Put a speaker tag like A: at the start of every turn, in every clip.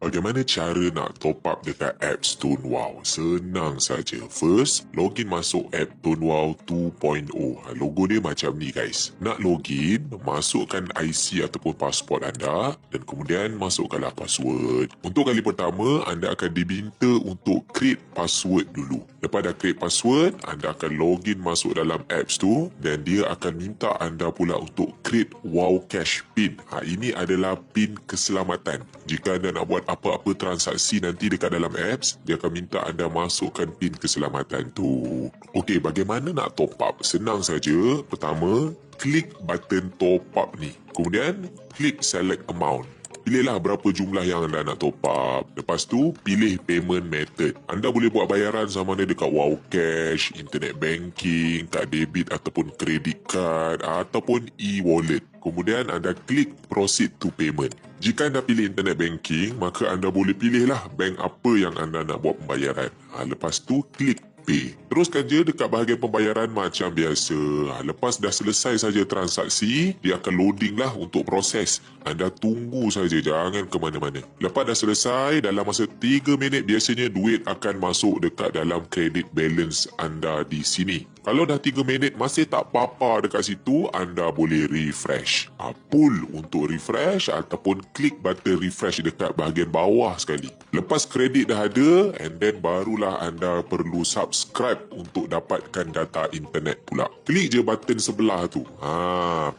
A: Bagaimana cara nak top up dekat apps Tunwow? Senang saja. First, login masuk app Tunwow 2.0. Logo dia macam ni guys. Nak login, masukkan IC ataupun pasport anda dan kemudian masukkanlah password. Untuk kali pertama, anda akan diminta untuk create password dulu. Lepas dah create password, anda akan login masuk dalam apps tu dan dia akan minta anda pula untuk create Wow Cash PIN. Ini adalah PIN keselamatan. Jika anda nak buat apa-apa transaksi nanti dekat dalam apps, dia akan minta anda masukkan PIN keselamatan tu. Okey, bagaimana nak top up? Senang saja. Pertama, klik button top up ni. Kemudian, klik select amount. Pilihlah berapa jumlah yang anda nak top up. Lepas tu, pilih payment method. Anda boleh buat bayaran sama ada dekat Wow Cash, internet banking, kad debit ataupun credit card ataupun e-wallet. Kemudian anda klik proceed to payment. Jika anda pilih internet banking, maka anda boleh pilihlah bank apa yang anda nak buat pembayaran. Lepas tu, klik pay. Teruskan je dekat bahagian pembayaran macam biasa. Lepas dah selesai saja transaksi, dia akan loading lah untuk proses. Anda tunggu saja, jangan ke mana-mana. Lepas dah selesai, dalam masa 3 minit biasanya duit akan masuk dekat dalam credit balance anda di sini. Kalau dah 3 minit masih tak apa-apa dekat situ, anda boleh refresh. Pull untuk refresh ataupun klik button refresh dekat bahagian bawah sekali. Lepas kredit dah ada, and then barulah anda perlu subscribe untuk dapatkan data internet pula. Klik je button sebelah tu.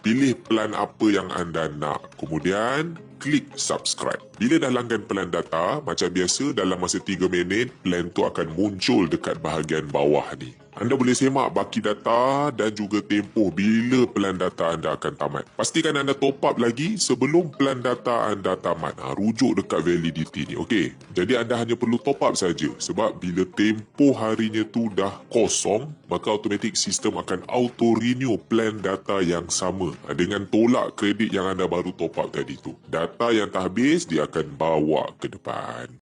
A: Pilih plan apa yang anda nak. Kemudian, klik subscribe. Bila dah langgan plan data, macam biasa dalam masa 3 minit, plan tu akan muncul dekat bahagian bawah ni. Anda boleh semak baki data dan juga tempoh bila plan data anda akan tamat. Pastikan anda top up lagi sebelum plan data anda tamat. Rujuk dekat validity ni, okey? Jadi anda hanya perlu top up saja sebab bila tempoh harinya tu dah kosong, maka automatik sistem akan auto renew plan data yang sama dengan tolak kredit yang anda baru top up tadi tu. Data yang tak habis, dia akan bawa ke depan.